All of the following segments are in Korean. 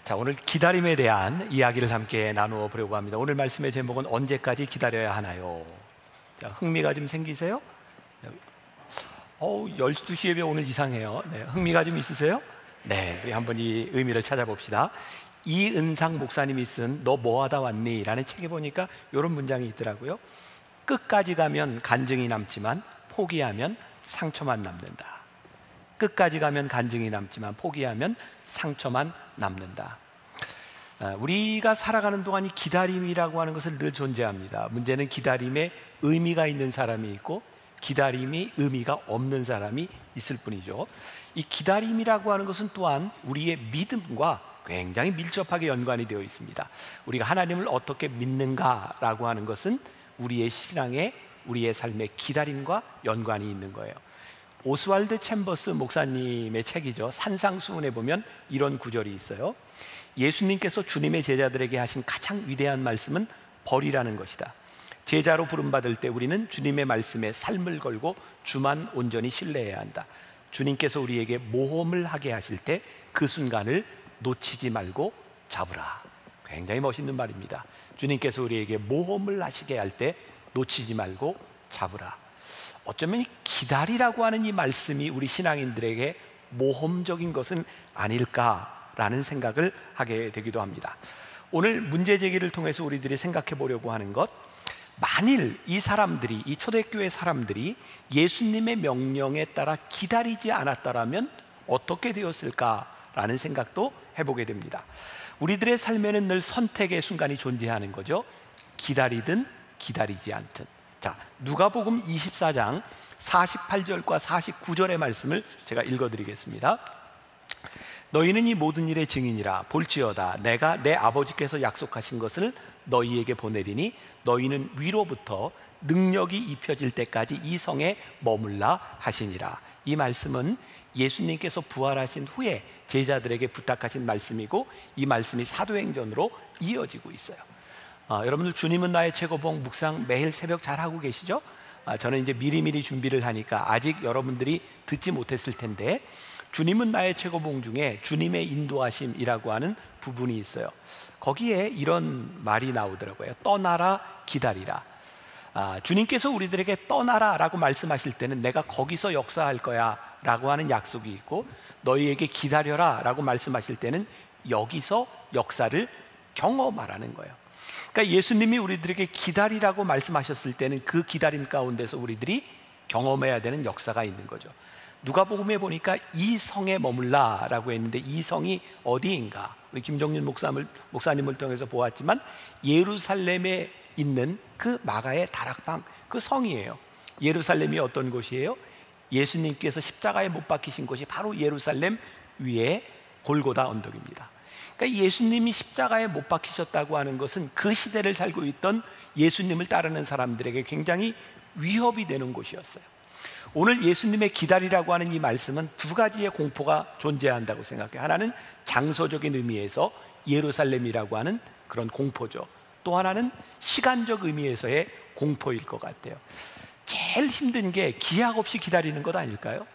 자, 오늘 기다림에 대한 이야기를 함께 나누어 보려고 합니다. 오늘 말씀의 제목은 언제까지 기다려야 하나요? 자, 흥미가 좀 생기세요? 12시에 오늘 이상해요. 네, 흥미가 좀 있으세요? 네, 우리 한번 이 의미를 찾아봅시다. 이은상 목사님이 쓴 너 뭐하다 왔니? 라는 책에 보니까 이런 문장이 있더라고요. 끝까지 가면 간증이 남지만 포기하면 상처만 남는다. 끝까지 가면 간증이 남지만 포기하면 상처만 남는다. 우리가 살아가는 동안 이 기다림이라고 하는 것은 늘 존재합니다. 문제는 기다림에 의미가 있는 사람이 있고 기다림이 의미가 없는 사람이 있을 뿐이죠. 이 기다림이라고 하는 것은 또한 우리의 믿음과 굉장히 밀접하게 연관이 되어 있습니다. 우리가 하나님을 어떻게 믿는가라고 하는 것은 우리의 신앙에, 우리의 삶의 기다림과 연관이 있는 거예요. 오스왈드 챔버스 목사님의 책이죠. 산상수훈에 보면 이런 구절이 있어요. 예수님께서 주님의 제자들에게 하신 가장 위대한 말씀은 벌이라는 것이다. 제자로 부름받을 때 우리는 주님의 말씀에 삶을 걸고 주만 온전히 신뢰해야 한다. 주님께서 우리에게 모험을 하게 하실 때 그 순간을 놓치지 말고 잡으라. 굉장히 멋있는 말입니다. 주님께서 우리에게 모험을 하시게 할 때 놓치지 말고 잡으라. 어쩌면 이 기다리라고 하는 이 말씀이 우리 신앙인들에게 모험적인 것은 아닐까라는 생각을 하게 되기도 합니다. 오늘 문제 제기를 통해서 우리들이 생각해 보려고 하는 것, 만일 이 사람들이, 이 초대교회 사람들이 예수님의 명령에 따라 기다리지 않았다면 어떻게 되었을까라는 생각도 해보게 됩니다. 우리들의 삶에는 늘 선택의 순간이 존재하는 거죠. 기다리든 기다리지 않든. 자, 누가복음 24장 48절과 49절의 말씀을 제가 읽어드리겠습니다. 너희는 이 모든 일의 증인이라. 볼지어다 내가 내 아버지께서 약속하신 것을 너희에게 보내리니 너희는 위로부터 능력이 입혀질 때까지 이 성에 머물라 하시니라. 이 말씀은 예수님께서 부활하신 후에 제자들에게 부탁하신 말씀이고 이 말씀이 사도행전으로 이어지고 있어요. 여러분들 주님은 나의 최고봉 묵상 매일 새벽 잘 하고 계시죠? 저는 이제 미리미리 준비를 하니까 아직 여러분들이 듣지 못했을 텐데 주님은 나의 최고봉 중에 주님의 인도하심이라고 하는 부분이 있어요. 거기에 이런 말이 나오더라고요. 떠나라 기다리라. 주님께서 우리들에게 떠나라 라고 말씀하실 때는 내가 거기서 역사할 거야 라고 하는 약속이 있고 너희에게 기다려라 라고 말씀하실 때는 여기서 역사를 경험하라는 거예요. 그러니까 예수님이 우리들에게 기다리라고 말씀하셨을 때는 그 기다림 가운데서 우리들이 경험해야 되는 역사가 있는 거죠. 누가복음에 보니까 이 성에 머물라 라고 했는데 이 성이 어디인가? 우리 김정윤 목사님을 통해서 보았지만 예루살렘에 있는 그 마가의 다락방, 그 성이에요. 예루살렘이 어떤 곳이에요? 예수님께서 십자가에 못 박히신 곳이 바로 예루살렘 위에 골고다 언덕입니다. 그러니까 예수님이 십자가에 못 박히셨다고 하는 것은 그 시대를 살고 있던 예수님을 따르는 사람들에게 굉장히 위협이 되는 곳이었어요. 오늘 예수님의 기다리라고 하는 이 말씀은 두 가지의 공포가 존재한다고 생각해요. 하나는 장소적인 의미에서 예루살렘이라고 하는 그런 공포죠. 또 하나는 시간적 의미에서의 공포일 것 같아요. 제일 힘든 게 기약 없이 기다리는 것 아닐까요?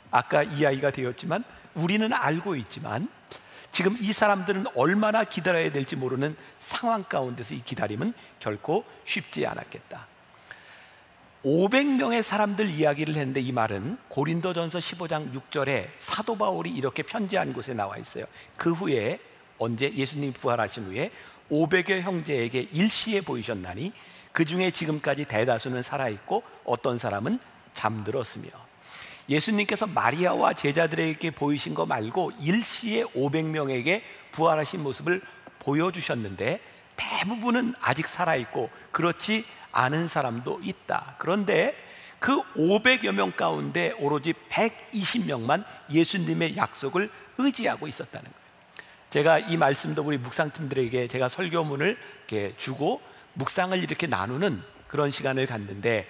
아까 이야기가 되었지만 우리는 알고 있지만 지금 이 사람들은 얼마나 기다려야 될지 모르는 상황 가운데서 이 기다림은 결코 쉽지 않았겠다. 500명의 사람들 이야기를 했는데 이 말은 고린도전서 15장 6절에 사도 바울이 이렇게 편지한 곳에 나와 있어요. 그 후에 언제 예수님이 부활하신 후에 500여 형제에게 일시에 보이셨나니 그 중에 지금까지 대다수는 살아있고 어떤 사람은 잠들었으며. 예수님께서 마리아와 제자들에게 보이신 거 말고 일시에 500명에게 부활하신 모습을 보여주셨는데 대부분은 아직 살아있고 그렇지 않은 사람도 있다. 그런데 그 500여 명 가운데 오로지 120명만 예수님의 약속을 의지하고 있었다는 거예요. 제가 이 말씀도 우리 묵상팀들에게 제가 설교문을 이렇게 주고 묵상을 이렇게 나누는 그런 시간을 갖는데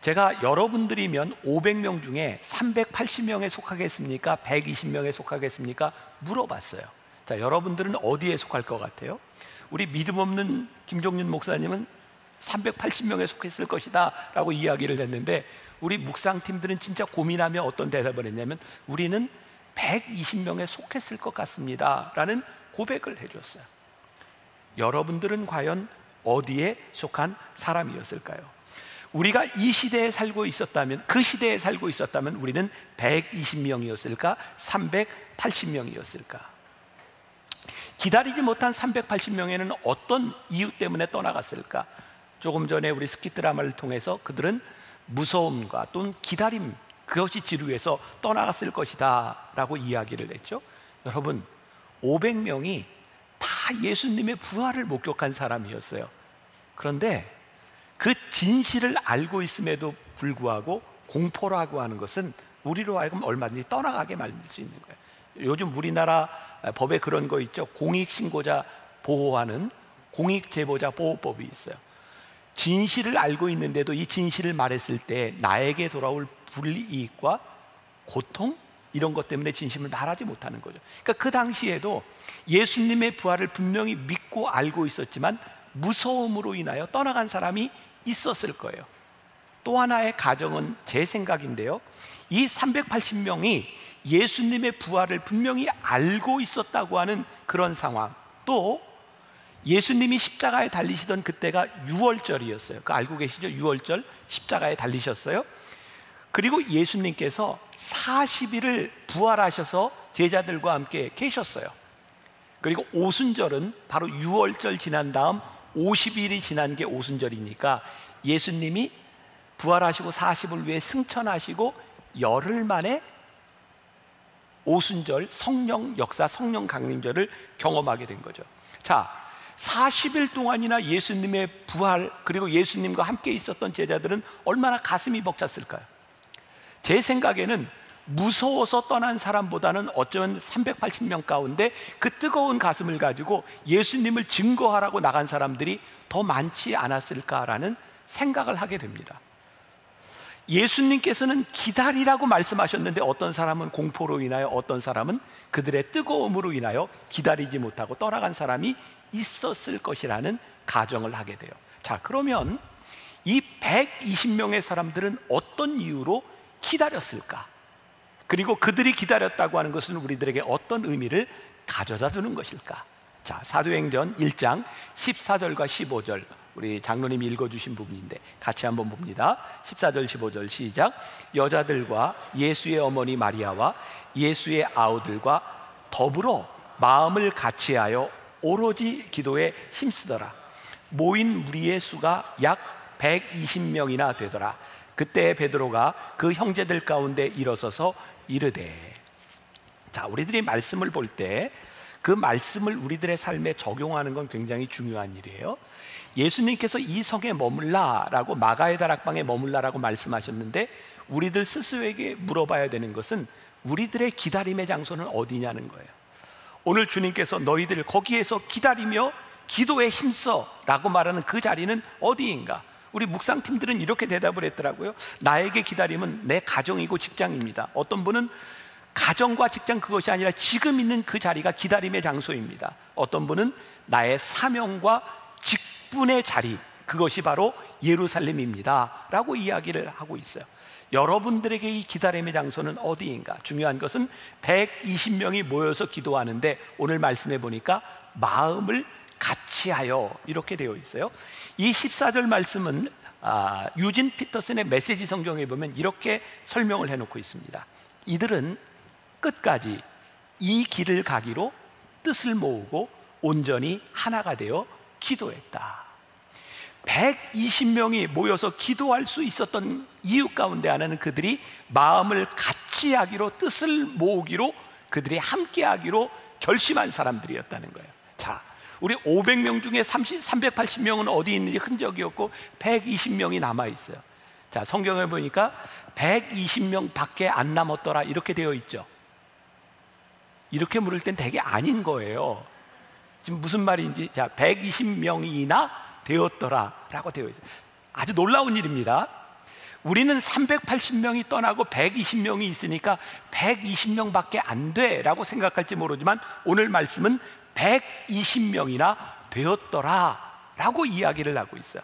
제가 여러분들이면 500명 중에 380명에 속하겠습니까? 120명에 속하겠습니까? 물어봤어요. 자, 여러분들은 어디에 속할 것 같아요? 우리 믿음 없는 김종윤 목사님은 380명에 속했을 것이다 라고 이야기를 했는데 우리 묵상팀들은 진짜 고민하며 어떤 대답을 했냐면 우리는 120명에 속했을 것 같습니다 라는 고백을 해줬어요. 여러분들은 과연 어디에 속한 사람이었을까요? 우리가 이 시대에 살고 있었다면, 그 시대에 살고 있었다면 우리는 120명이었을까? 380명이었을까? 기다리지 못한 380명에는 어떤 이유 때문에 떠나갔을까? 조금 전에 우리 스킷 드라마를 통해서 그들은 무서움과 또는 기다림, 그것이 지루해서 떠나갔을 것이다 라고 이야기를 했죠. 여러분, 500명이 다 예수님의 부활을 목격한 사람이었어요. 그런데 그 진실을 알고 있음에도 불구하고 공포라고 하는 것은 우리로 하여금 얼마든지 떠나가게 만들 수 있는 거예요. 요즘 우리나라 법에 그런 거 있죠. 공익신고자 보호하는 공익제보자 보호법이 있어요. 진실을 알고 있는데도 이 진실을 말했을 때 나에게 돌아올 불이익과 고통, 이런 것 때문에 진심을 말하지 못하는 거죠. 그러니까 그 당시에도 예수님의 부활을 분명히 믿고 알고 있었지만 무서움으로 인하여 떠나간 사람이 있었을 거예요. 또 하나의 가정은 제 생각인데요, 이 380명이 예수님의 부활을 분명히 알고 있었다고 하는 그런 상황, 또 예수님이 십자가에 달리시던 그때가 6월절이었어요. 그거 알고 계시죠? 6월절 십자가에 달리셨어요. 그리고 예수님께서 40일을 부활하셔서 제자들과 함께 계셨어요. 그리고 오순절은 바로 6월절 지난 다음 50일이 지난 게 오순절이니까 예수님이 부활하시고 40일 후에 승천하시고 열흘 만에 오순절 성령 역사, 성령 강림절을 경험하게 된 거죠. 자, 40일 동안이나 예수님의 부활, 그리고 예수님과 함께 있었던 제자들은 얼마나 가슴이 벅찼을까요? 제 생각에는 무서워서 떠난 사람보다는 어쩌면 380명 가운데 그 뜨거운 가슴을 가지고 예수님을 증거하라고 나간 사람들이 더 많지 않았을까라는 생각을 하게 됩니다. 예수님께서는 기다리라고 말씀하셨는데 어떤 사람은 공포로 인하여, 어떤 사람은 그들의 뜨거움으로 인하여 기다리지 못하고 떠나간 사람이 있었을 것이라는 가정을 하게 돼요. 자, 그러면 이 120명의 사람들은 어떤 이유로 기다렸을까? 그리고 그들이 기다렸다고 하는 것은 우리들에게 어떤 의미를 가져다 주는 것일까? 자, 사도행전 1장 14절과 15절, 우리 장로님이 읽어주신 부분인데 같이 한번 봅니다. 14절 15절 시작. 여자들과 예수의 어머니 마리아와 예수의 아우들과 더불어 마음을 같이하여 오로지 기도에 힘쓰더라. 모인 무리의 수가 약 120명이나 되더라. 그때 베드로가 그 형제들 가운데 일어서서 이르되. 자, 우리들이 말씀을 볼 때 그 말씀을 우리들의 삶에 적용하는 건 굉장히 중요한 일이에요. 예수님께서 이 성에 머물라라고, 마가의 다락방에 머물라라고 말씀하셨는데 우리들 스스로에게 물어봐야 되는 것은 우리들의 기다림의 장소는 어디냐는 거예요. 오늘 주님께서 너희들 거기에서 기다리며 기도에 힘써 라고 말하는 그 자리는 어디인가? 우리 묵상팀들은 이렇게 대답을 했더라고요. 나에게 기다림은 내 가정이고 직장입니다. 어떤 분은 가정과 직장, 그것이 아니라 지금 있는 그 자리가 기다림의 장소입니다. 어떤 분은 나의 사명과 직분의 자리, 그것이 바로 예루살렘입니다 라고 이야기를 하고 있어요. 여러분들에게 이 기다림의 장소는 어디인가? 중요한 것은 120명이 모여서 기도하는데 오늘 말씀해 보니까 마음을 같이하여 이렇게 되어 있어요. 이 14절 말씀은 유진 피터슨의 메시지 성경에 보면 이렇게 설명을 해놓고 있습니다. 이들은 끝까지 이 길을 가기로 뜻을 모으고 온전히 하나가 되어 기도했다. 120명이 모여서 기도할 수 있었던 이유 가운데 하나는 그들이 마음을 같이 하기로, 뜻을 모으기로, 그들이 함께 하기로 결심한 사람들이었다는 거예요. 자, 우리 500명 중에 380명은 어디 있는지 흔적이 없고 120명이 남아있어요. 자, 성경에 보니까 120명 밖에 안 남았더라 이렇게 되어 있죠. 이렇게 물을 땐 되게 아닌 거예요. 지금 무슨 말인지, 자, 120명이나 되었더라 라고 되어 있어요. 아주 놀라운 일입니다. 우리는 380명이 떠나고 120명이 있으니까 120명 밖에 안 돼 라고 생각할지 모르지만 오늘 말씀은 120명이나 되었더라 라고 이야기를 하고 있어요.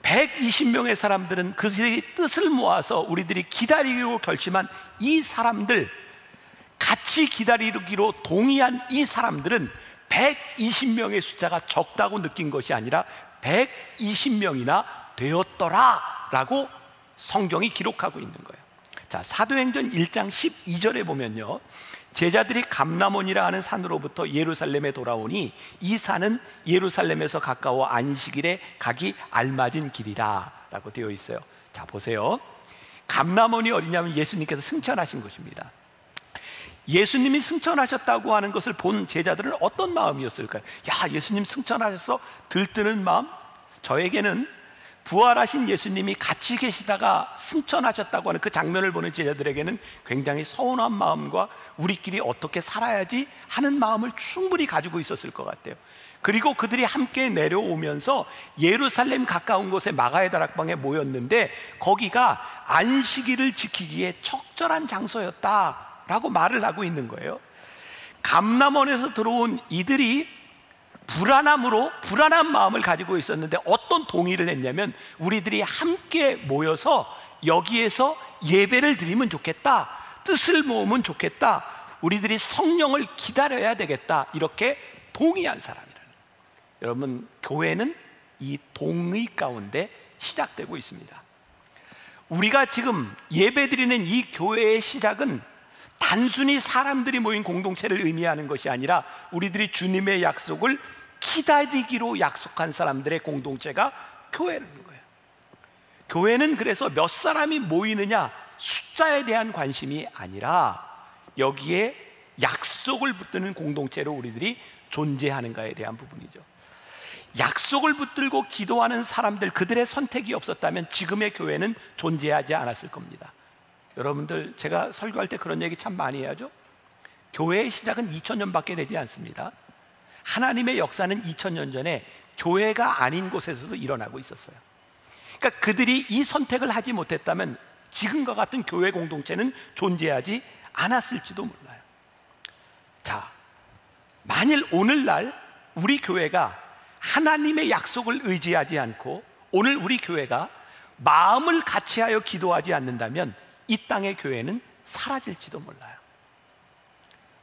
120명의 사람들은 그들의 뜻을 모아서 우리들이 기다리기로 결심한 이 사람들, 같이 기다리기로 동의한 이 사람들은 120명의 숫자가 적다고 느낀 것이 아니라 120명이나 되었더라 라고 성경이 기록하고 있는 거예요. 자, 사도행전 1장 12절에 보면요, 제자들이 감람원이라 하는 산으로부터 예루살렘에 돌아오니 이 산은 예루살렘에서 가까워 안식일에 가기 알맞은 길이라 라고 되어 있어요. 자, 보세요. 감람원이 어디냐면 예수님께서 승천하신 곳입니다. 예수님이 승천하셨다고 하는 것을 본 제자들은 어떤 마음이었을까요? 야, 예수님 승천하셔서 들뜨는 마음? 저에게는 부활하신 예수님이 같이 계시다가 승천하셨다고 하는 그 장면을 보는 제자들에게는 굉장히 서운한 마음과 우리끼리 어떻게 살아야지 하는 마음을 충분히 가지고 있었을 것 같아요. 그리고 그들이 함께 내려오면서 예루살렘 가까운 곳에 마가의 다락방에 모였는데 거기가 안식일을 지키기에 적절한 장소였다라고 말을 하고 있는 거예요. 감람원에서 들어온 이들이 불안한 마음을 가지고 있었는데 어떤 동의를 했냐면, 우리들이 함께 모여서 여기에서 예배를 드리면 좋겠다, 뜻을 모으면 좋겠다, 우리들이 성령을 기다려야 되겠다, 이렇게 동의한 사람이라는 거예요. 여러분, 교회는 이 동의 가운데 시작되고 있습니다. 우리가 지금 예배 드리는 이 교회의 시작은 단순히 사람들이 모인 공동체를 의미하는 것이 아니라 우리들이 주님의 약속을 기다리기로 약속한 사람들의 공동체가 교회라는 거예요. 교회는 그래서 몇 사람이 모이느냐, 숫자에 대한 관심이 아니라 여기에 약속을 붙드는 공동체로 우리들이 존재하는가에 대한 부분이죠. 약속을 붙들고 기도하는 사람들, 그들의 선택이 없었다면 지금의 교회는 존재하지 않았을 겁니다. 여러분들, 제가 설교할 때 그런 얘기 참 많이 해야죠. 교회의 시작은 2000년밖에 되지 않습니다. 하나님의 역사는 2000년 전에 교회가 아닌 곳에서도 일어나고 있었어요. 그러니까 그들이 이 선택을 하지 못했다면 지금과 같은 교회 공동체는 존재하지 않았을지도 몰라요. 자, 만일 오늘날 우리 교회가 하나님의 약속을 의지하지 않고 오늘 우리 교회가 마음을 같이하여 기도하지 않는다면 이 땅의 교회는 사라질지도 몰라요.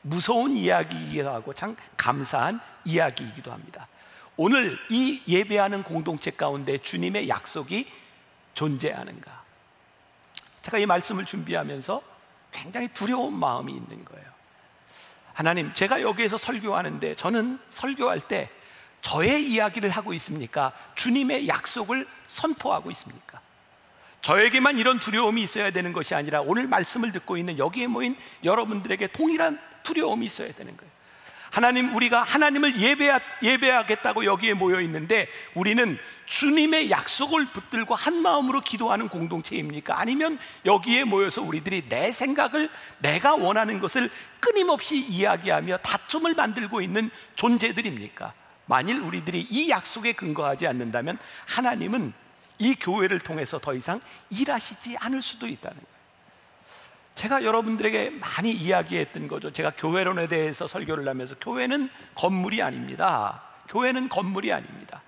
무서운 이야기이기도 하고 참 감사한 이야기이기도 합니다. 오늘 이 예배하는 공동체 가운데 주님의 약속이 존재하는가? 제가 이 말씀을 준비하면서 굉장히 두려운 마음이 있는 거예요. 하나님, 제가 여기에서 설교하는데 저는 설교할 때 저의 이야기를 하고 있습니까? 주님의 약속을 선포하고 있습니까? 저에게만 이런 두려움이 있어야 되는 것이 아니라 오늘 말씀을 듣고 있는 여기에 모인 여러분들에게 동일한 두려움이 있어야 되는 거예요. 하나님, 우리가 하나님을 예배하겠다고 여기에 모여 있는데 우리는 주님의 약속을 붙들고 한 마음으로 기도하는 공동체입니까? 아니면 여기에 모여서 우리들이 내 생각을, 내가 원하는 것을 끊임없이 이야기하며 다툼을 만들고 있는 존재들입니까? 만일 우리들이 이 약속에 근거하지 않는다면 하나님은 이 교회를 통해서 더 이상 일하시지 않을 수도 있다는 거예요. 제가 여러분들에게 많이 이야기했던 거죠. 제가 교회론에 대해서 설교를 하면서 교회는 건물이 아닙니다. 교회는 건물이 아닙니다.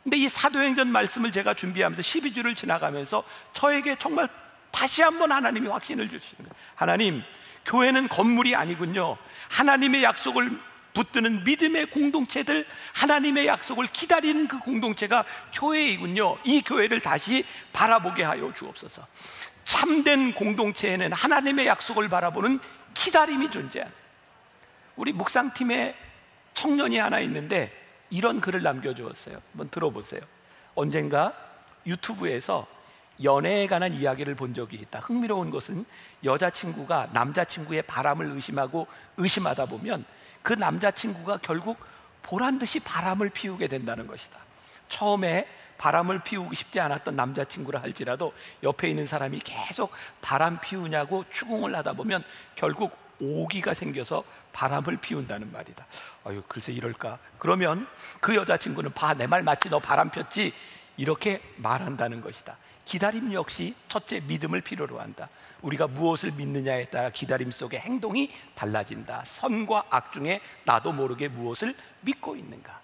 근데 이 사도행전 말씀을 제가 준비하면서 12주를 지나가면서 저에게 정말 다시 한번 하나님이 확신을 주시는 거예요. 하나님, 교회는 건물이 아니군요. 하나님의 약속을 붙드는 믿음의 공동체들, 하나님의 약속을 기다리는 그 공동체가 교회이군요. 이 교회를 다시 바라보게 하여 주옵소서. 참된 공동체에는 하나님의 약속을 바라보는 기다림이 존재하는, 우리 묵상팀에 청년이 하나 있는데 이런 글을 남겨주었어요. 한번 들어보세요. 언젠가 유튜브에서 연애에 관한 이야기를 본 적이 있다. 흥미로운 것은 여자친구가 남자친구의 바람을 의심하다 보면 그 남자친구가 결국 보란듯이 바람을 피우게 된다는 것이다. 처음에 바람을 피우고 싶지 않았던 남자친구라 할지라도 옆에 있는 사람이 계속 바람 피우냐고 추궁을 하다 보면 결국 오기가 생겨서 바람을 피운다는 말이다. 아유, 글쎄 이럴까? 그러면 그 여자친구는 봐, 내 말 맞지? 너 바람 폈지? 이렇게 말한다는 것이다. 기다림 역시 첫째 믿음을 필요로 한다. 우리가 무엇을 믿느냐에 따라 기다림 속의 행동이 달라진다. 선과 악 중에 나도 모르게 무엇을 믿고 있는가.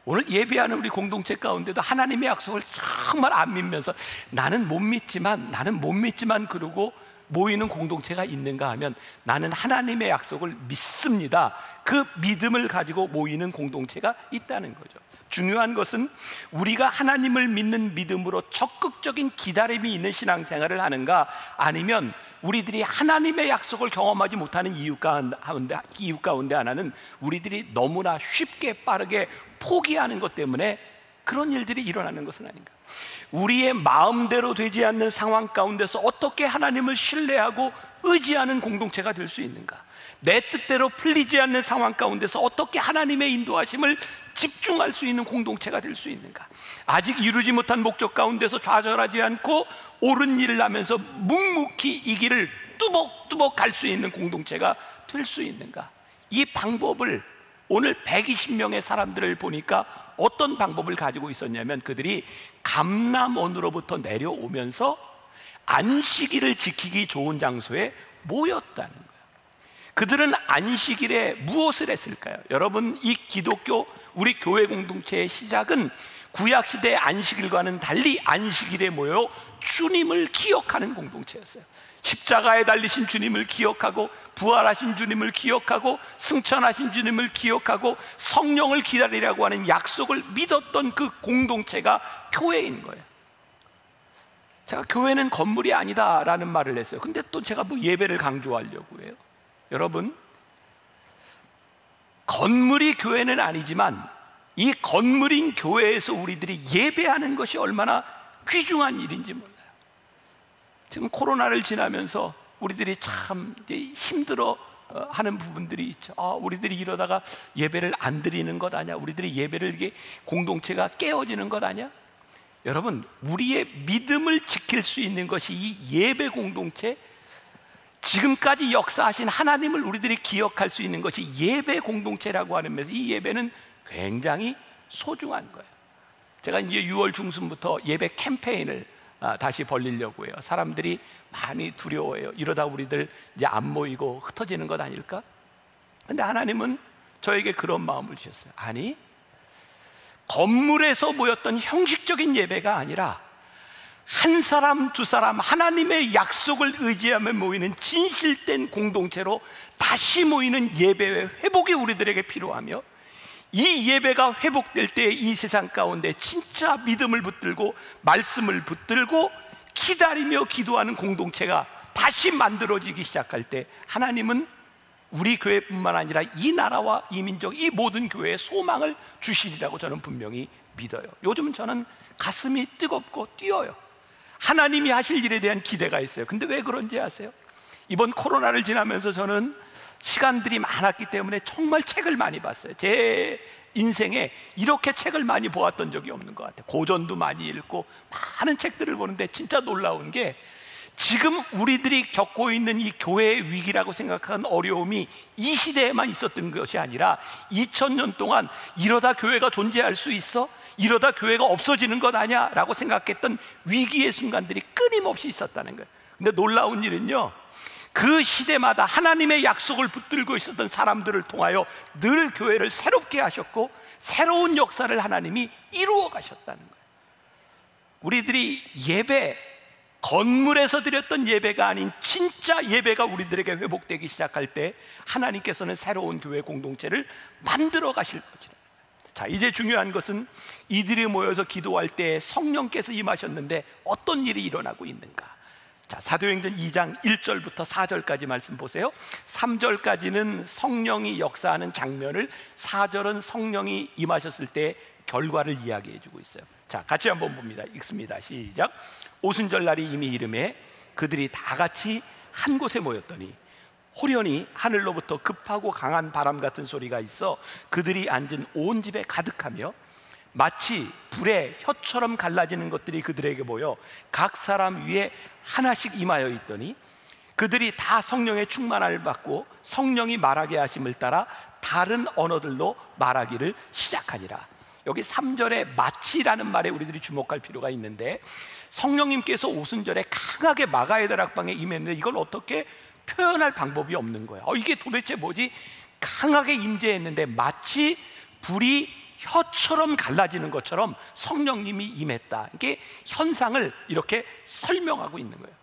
오늘 예배하는 우리 공동체 가운데도 하나님의 약속을 정말 안 믿으면서 나는 못 믿지만 그러고 모이는 공동체가 있는가 하면 나는 하나님의 약속을 믿습니다. 그 믿음을 가지고 모이는 공동체가 있다는 거죠. 중요한 것은 우리가 하나님을 믿는 믿음으로 적극적인 기다림이 있는 신앙생활을 하는가, 아니면 우리들이 하나님의 약속을 경험하지 못하는 이유 가운데 하나는 우리들이 너무나 쉽게 빠르게 포기하는 것 때문에 그런 일들이 일어나는 것은 아닌가. 우리의 마음대로 되지 않는 상황 가운데서 어떻게 하나님을 신뢰하고 의지하는 공동체가 될 수 있는가? 내 뜻대로 풀리지 않는 상황 가운데서 어떻게 하나님의 인도하심을 집중할 수 있는 공동체가 될 수 있는가? 아직 이루지 못한 목적 가운데서 좌절하지 않고 옳은 일을 하면서 묵묵히 이 길을 뚜벅뚜벅 갈 수 있는 공동체가 될 수 있는가? 이 방법을 오늘 120명의 사람들을 보니까 어떤 방법을 가지고 있었냐면, 그들이 감람원으로부터 내려오면서 안식일을 지키기 좋은 장소에 모였다는 거예요. 그들은 안식일에 무엇을 했을까요? 여러분, 이 기독교 우리 교회 공동체의 시작은 구약시대의 안식일과는 달리 안식일에 모여 주님을 기억하는 공동체였어요. 십자가에 달리신 주님을 기억하고, 부활하신 주님을 기억하고, 승천하신 주님을 기억하고, 성령을 기다리라고 하는 약속을 믿었던 그 공동체가 교회인 거예요. 제가 교회는 건물이 아니다라는 말을 했어요. 근데 또 제가 뭐 예배를 강조하려고 해요. 여러분, 건물이 교회는 아니지만 이 건물인 교회에서 우리들이 예배하는 것이 얼마나 귀중한 일인지 몰라요. 지금 코로나를 지나면서 우리들이 참 이제 힘들어 하는 부분들이 있죠. 우리들이 이러다가 예배를 안 드리는 것 아니야? 우리들이 예배를 이게 공동체가 깨어지는 것 아니야? 여러분, 우리의 믿음을 지킬 수 있는 것이 이 예배 공동체, 지금까지 역사하신 하나님을 우리들이 기억할 수 있는 것이 예배 공동체라고 하는 면에서 이 예배는 굉장히 소중한 거예요. 제가 이제 6월 중순부터 예배 캠페인을 다시 벌리려고 해요. 사람들이 많이 두려워해요. 이러다 우리들 이제 안 모이고 흩어지는 것 아닐까? 근데 하나님은 저에게 그런 마음을 주셨어요. 아니, 건물에서 모였던 형식적인 예배가 아니라 한 사람 두 사람 하나님의 약속을 의지하며 모이는 진실된 공동체로 다시 모이는 예배의 회복이 우리들에게 필요하며, 이 예배가 회복될 때 이 세상 가운데 진짜 믿음을 붙들고 말씀을 붙들고 기다리며 기도하는 공동체가 다시 만들어지기 시작할 때 하나님은 우리 교회뿐만 아니라 이 나라와 이 민족, 이 모든 교회에 소망을 주시리라고 저는 분명히 믿어요. 요즘은 저는 가슴이 뜨겁고 뛰어요. 하나님이 하실 일에 대한 기대가 있어요. 근데 왜 그런지 아세요? 이번 코로나를 지나면서 저는 시간들이 많았기 때문에 정말 책을 많이 봤어요. 제 인생에 이렇게 책을 많이 보았던 적이 없는 것 같아요. 고전도 많이 읽고 많은 책들을 보는데 진짜 놀라운 게, 지금 우리들이 겪고 있는 이 교회의 위기라고 생각하는 어려움이 이 시대에만 있었던 것이 아니라 2000년 동안 이러다 교회가 존재할 수 있어? 이러다 교회가 없어지는 것 아니야? 라고 생각했던 위기의 순간들이 끊임없이 있었다는 거예요. 근데 놀라운 일은요, 그 시대마다 하나님의 약속을 붙들고 있었던 사람들을 통하여 늘 교회를 새롭게 하셨고 새로운 역사를 하나님이 이루어 가셨다는 거예요. 우리들이 예배, 건물에서 드렸던 예배가 아닌 진짜 예배가 우리들에게 회복되기 시작할 때 하나님께서는 새로운 교회 공동체를 만들어 가실 것이다. 자, 이제 중요한 것은 이들이 모여서 기도할 때 성령께서 임하셨는데 어떤 일이 일어나고 있는가? 자, 사도행전 2장 1절부터 4절까지 말씀 보세요. 3절까지는 성령이 역사하는 장면을, 4절은 성령이 임하셨을 때 결과를 이야기해 주고 있어요. 자, 같이 한번 봅니다. 읽습니다. 시작. 오순절 날이 이미 이르매 그들이 다 같이 한 곳에 모였더니 호련히 하늘로부터 급하고 강한 바람 같은 소리가 있어 그들이 앉은 온 집에 가득하며, 마치 불에 혀처럼 갈라지는 것들이 그들에게 보여 각 사람 위에 하나씩 임하여 있더니 그들이 다 성령의 충만함을 받고 성령이 말하게 하심을 따라 다른 언어들로 말하기를 시작하니라. 여기 3절에 마치라는 말에 우리들이 주목할 필요가 있는데, 성령님께서 오순절에 강하게 마가의 다락방에 임했는데 이걸 어떻게 표현할 방법이 없는 거야. 이게 도대체 뭐지? 강하게 임재했는데 마치 불이 혀처럼 갈라지는 것처럼 성령님이 임했다. 이게 현상을 이렇게 설명하고 있는 거예요.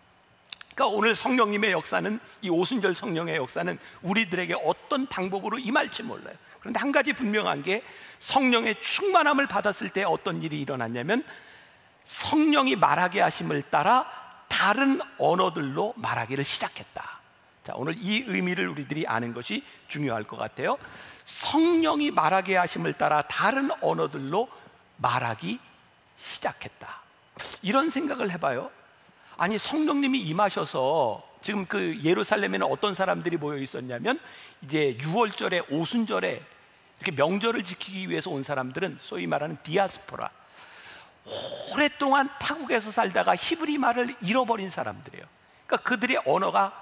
그러니까 오늘 성령님의 역사는, 이 오순절 성령의 역사는 우리들에게 어떤 방법으로 임할지 몰라요. 그런데 한 가지 분명한 게, 성령의 충만함을 받았을 때 어떤 일이 일어났냐면, 성령이 말하게 하심을 따라 다른 언어들로 말하기를 시작했다. 자, 오늘 이 의미를 우리들이 아는 것이 중요할 것 같아요. 성령이 말하게 하심을 따라 다른 언어들로 말하기 시작했다. 이런 생각을 해봐요. 아니, 성령님이 임하셔서 지금 그 예루살렘에는 어떤 사람들이 모여 있었냐면, 이제 6월절에, 오순절에 이렇게 명절을 지키기 위해서 온 사람들은 소위 말하는 디아스포라, 오랫동안 타국에서 살다가 히브리 말을 잃어버린 사람들이에요. 그러니까 그들의 언어가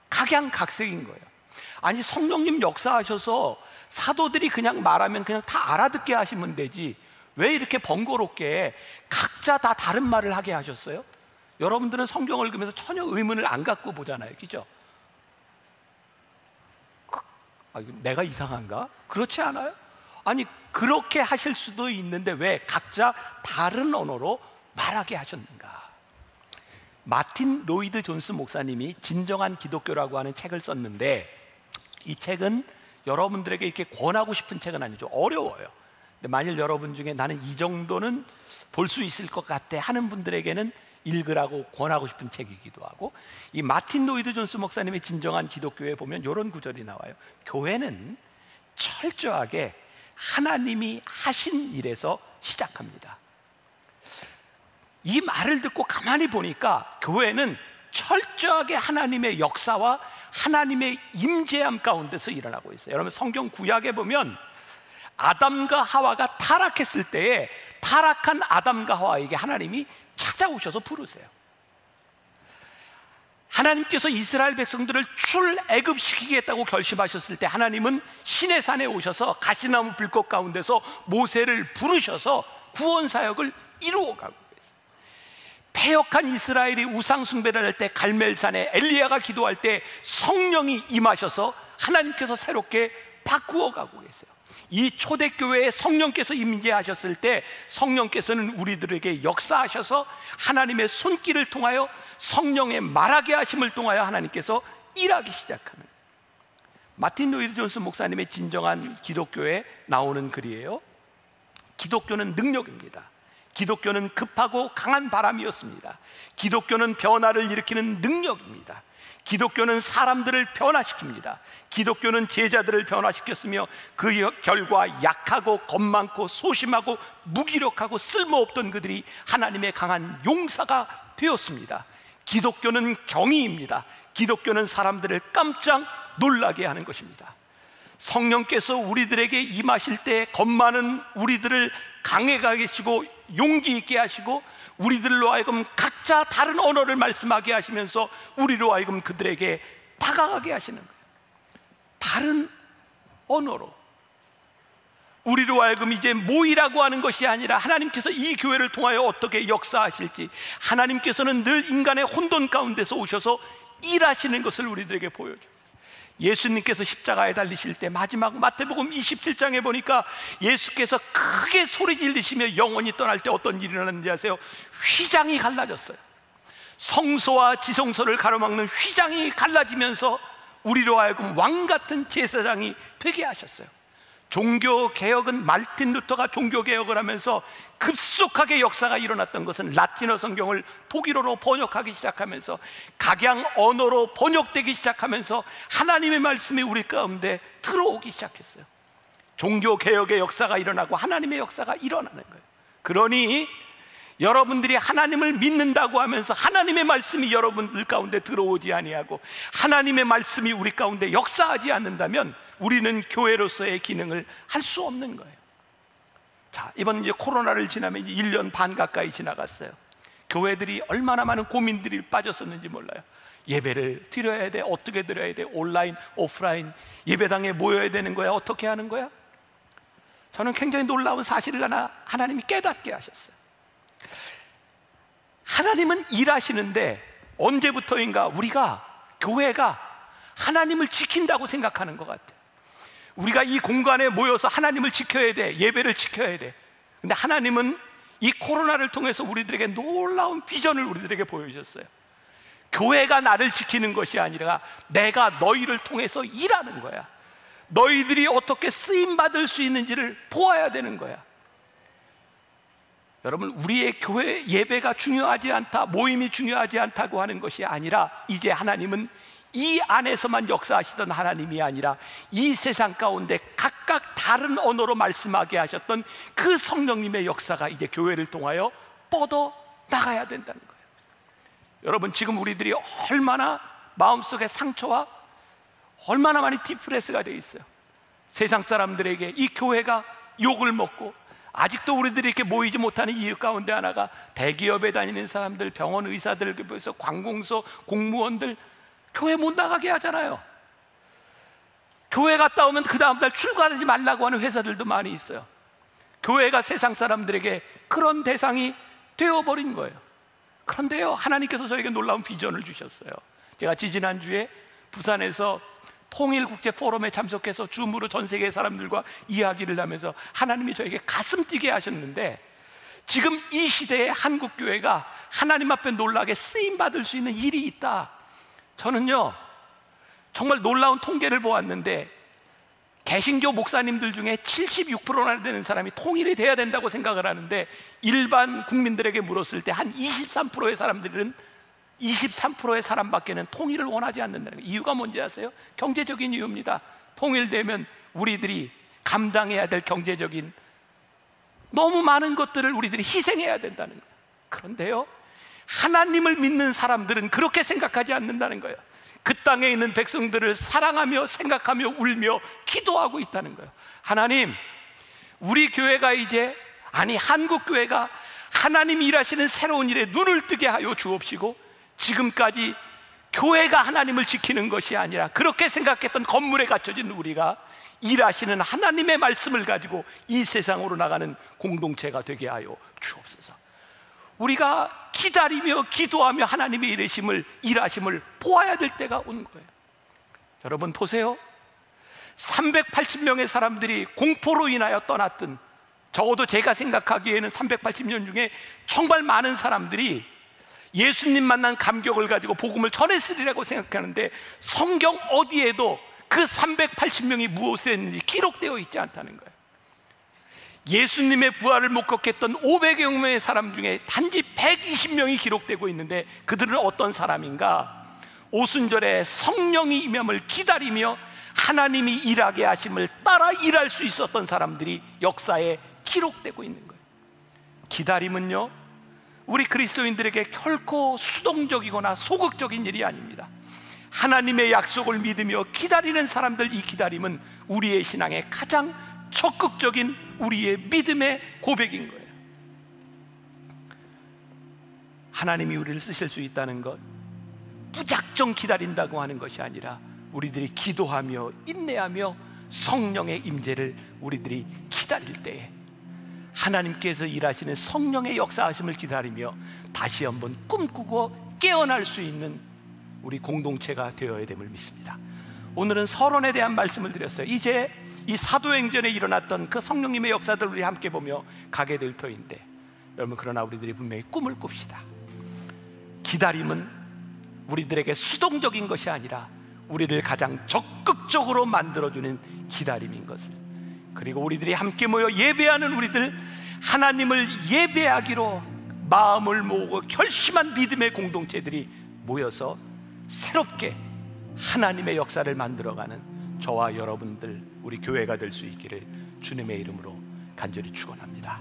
각양각색인 거예요. 아니, 성령님 역사하셔서 사도들이 그냥 말하면 그냥 다 알아듣게 하시면 되지, 왜 이렇게 번거롭게 각자 다 다른 말을 하게 하셨어요? 여러분들은 성경을 읽으면서 전혀 의문을 안 갖고 보잖아요, 그죠? 내가 이상한가? 그렇지 않아요? 아니, 그렇게 하실 수도 있는데 왜 각자 다른 언어로 말하게 하셨는가? 마틴 로이드 존스 목사님이 진정한 기독교라고 하는 책을 썼는데, 이 책은 여러분들에게 이렇게 권하고 싶은 책은 아니죠. 어려워요. 근데 만일 여러분 중에 나는 이 정도는 볼 수 있을 것 같아 하는 분들에게는 읽으라고 권하고 싶은 책이기도 하고, 이 마틴 로이드 존스 목사님의 진정한 기독교에 보면 이런 구절이 나와요. 교회는 철저하게 하나님이 하신 일에서 시작합니다. 이 말을 듣고 가만히 보니까 교회는 철저하게 하나님의 역사와 하나님의 임재함 가운데서 일어나고 있어요. 여러분, 성경 구약에 보면 아담과 하와가 타락했을 때에 타락한 아담과 하와에게 하나님이 찾아오셔서 부르세요. 하나님께서 이스라엘 백성들을 출애굽시키겠다고 결심하셨을 때 하나님은 시내산에 오셔서 가시나무 불꽃 가운데서 모세를 부르셔서 구원 사역을 이루어가고 계세요. 패역한 이스라엘이 우상 숭배를 할 때 갈멜산에 엘리야가 기도할 때 성령이 임하셔서 하나님께서 새롭게 바꾸어 가고 계세요. 이 초대교회에 성령께서 임재하셨을 때 성령께서는 우리들에게 역사하셔서 하나님의 손길을 통하여 성령의 말하게 하심을 통하여 하나님께서 일하기 시작하는, 마틴 로이드 존스 목사님의 진정한 기독교에 나오는 글이에요. 기독교는 능력입니다. 기독교는 급하고 강한 바람이었습니다. 기독교는 변화를 일으키는 능력입니다. 기독교는 사람들을 변화시킵니다. 기독교는 제자들을 변화시켰으며 그 결과 약하고 겁 많고 소심하고 무기력하고 쓸모없던 그들이 하나님의 강한 용사가 되었습니다. 기독교는 경의입니다. 기독교는 사람들을 깜짝 놀라게 하는 것입니다. 성령께서 우리들에게 임하실 때 겁 많은 우리들을 강해가게 하시고 용기 있게 하시고, 우리들로 하여금 각자 다른 언어를 말씀하게 하시면서 우리로 하여금 그들에게 다가가게 하시는 거예요. 다른 언어로 우리로 하여금 이제 모이라고 하는 것이 아니라 하나님께서 이 교회를 통하여 어떻게 역사하실지, 하나님께서는 늘 인간의 혼돈 가운데서 오셔서 일하시는 것을 우리들에게 보여줘요. 예수님께서 십자가에 달리실 때 마지막 마태복음 27장에 보니까 예수께서 크게 소리 지르시며 영혼이 떠날 때 어떤 일이 일어났는지 아세요? 휘장이 갈라졌어요. 성소와 지성소를 가로막는 휘장이 갈라지면서 우리로 하여금 왕같은 제사장이 되게 하셨어요. 종교개혁은, 말틴 루터가 종교개혁을 하면서 급속하게 역사가 일어났던 것은 라틴어 성경을 독일어로 번역하기 시작하면서 각양 언어로 번역되기 시작하면서 하나님의 말씀이 우리 가운데 들어오기 시작했어요. 종교개혁의 역사가 일어나고 하나님의 역사가 일어나는 거예요. 그러니 여러분들이 하나님을 믿는다고 하면서 하나님의 말씀이 여러분들 가운데 들어오지 아니하고 하나님의 말씀이 우리 가운데 역사하지 않는다면 우리는 교회로서의 기능을 할 수 없는 거예요. 자, 이번 이제 코로나를 지나면 이제 1년 반 가까이 지나갔어요. 교회들이 얼마나 많은 고민들이 빠졌었는지 몰라요. 예배를 드려야 돼, 어떻게 드려야 돼, 온라인, 오프라인, 예배당에 모여야 되는 거야, 어떻게 하는 거야? 저는 굉장히 놀라운 사실을 하나님이 깨닫게 하셨어요. 하나님은 일하시는데 언제부터인가 우리가, 교회가 하나님을 지킨다고 생각하는 것 같아요. 우리가 이 공간에 모여서 하나님을 지켜야 돼, 예배를 지켜야 돼. 근데 하나님은 이 코로나를 통해서 우리들에게 놀라운 비전을 우리들에게 보여주셨어요. 교회가 나를 지키는 것이 아니라 내가 너희를 통해서 일하는 거야. 너희들이 어떻게 쓰임받을 수 있는지를 보아야 되는 거야. 여러분, 우리의 교회 예배가 중요하지 않다, 모임이 중요하지 않다고 하는 것이 아니라, 이제 하나님은 이 안에서만 역사하시던 하나님이 아니라 이 세상 가운데 각각 다른 언어로 말씀하게 하셨던 그 성령님의 역사가 이제 교회를 통하여 뻗어 나가야 된다는 거예요. 여러분, 지금 우리들이 얼마나 마음속에 상처와 얼마나 많이 디프레스가 되어 있어요. 세상 사람들에게 이 교회가 욕을 먹고, 아직도 우리들이 이렇게 모이지 못하는 이유 가운데 하나가 대기업에 다니는 사람들, 병원 의사들, 그래서 관공서 공무원들 교회 못 나가게 하잖아요. 교회 갔다 오면 그 다음 달 출근하지 말라고 하는 회사들도 많이 있어요. 교회가 세상 사람들에게 그런 대상이 되어버린 거예요. 그런데요, 하나님께서 저에게 놀라운 비전을 주셨어요. 제가 지지난주에 부산에서 통일국제 포럼에 참석해서 줌으로 전 세계 사람들과 이야기를 하면서 하나님이 저에게 가슴 뛰게 하셨는데, 지금 이 시대에 한국교회가 하나님 앞에 놀라게 쓰임받을 수 있는 일이 있다. 저는요, 정말 놀라운 통계를 보았는데, 개신교 목사님들 중에 76%나 되는 사람이 통일이 돼야 된다고 생각을 하는데, 일반 국민들에게 물었을 때 한 23%의 사람들은 23%의 사람밖에는 통일을 원하지 않는다는 거예요. 이유가 뭔지 아세요? 경제적인 이유입니다. 통일되면 우리들이 감당해야 될 경제적인 너무 많은 것들을 우리들이 희생해야 된다는 거예요. 그런데요, 하나님을 믿는 사람들은 그렇게 생각하지 않는다는 거예요. 그 땅에 있는 백성들을 사랑하며 생각하며 울며 기도하고 있다는 거예요. 하나님, 우리 교회가 이제, 아니 한국교회가 하나님이 일하시는 새로운 일에 눈을 뜨게 하여 주옵시고, 지금까지 교회가 하나님을 지키는 것이 아니라 그렇게 생각했던 건물에 갇혀진 우리가 일하시는 하나님의 말씀을 가지고 이 세상으로 나가는 공동체가 되게 하여 주옵소서. 우리가 기다리며 기도하며 하나님의 일하심을 보아야 될 때가 온 거예요. 여러분 보세요. 380명의 사람들이 공포로 인하여 떠났던, 적어도 제가 생각하기에는 380년 중에 정말 많은 사람들이 예수님 만난 감격을 가지고 복음을 전했으리라고 생각하는데, 성경 어디에도 그 380명이 무엇을 했는지 기록되어 있지 않다는 거예요. 예수님의 부활을 목격했던 500여 명의 사람 중에 단지 120명이 기록되고 있는데, 그들은 어떤 사람인가? 오순절에 성령이 임함을 기다리며 하나님이 일하게 하심을 따라 일할 수 있었던 사람들이 역사에 기록되고 있는 거예요. 기다림은요, 우리 그리스도인들에게 결코 수동적이거나 소극적인 일이 아닙니다. 하나님의 약속을 믿으며 기다리는 사람들, 이 기다림은 우리의 신앙의 가장 적극적인 우리의 믿음의 고백인 거예요. 하나님이 우리를 쓰실 수 있다는 것, 무작정 기다린다고 하는 것이 아니라 우리들이 기도하며 인내하며 성령의 임재를 우리들이 기다릴 때에 하나님께서 일하시는 성령의 역사하심을 기다리며 다시 한번 꿈꾸고 깨어날 수 있는 우리 공동체가 되어야 됨을 믿습니다. 오늘은 서론에 대한 말씀을 드렸어요. 이제 이 사도행전에 일어났던 그 성령님의 역사들을 우리 함께 보며 가게 될 터인데, 여러분 그러나 우리들이 분명히 꿈을 꿉시다. 기다림은 우리들에게 수동적인 것이 아니라 우리를 가장 적극적으로 만들어주는 기다림인 것을, 그리고 우리들이 함께 모여 예배하는 우리들, 하나님을 예배하기로 마음을 모으고 결심한 믿음의 공동체들이 모여서 새롭게 하나님의 역사를 만들어가는 저와 여러분들, 우리 교회가 될 수 있기를 주님의 이름으로 간절히 축원합니다.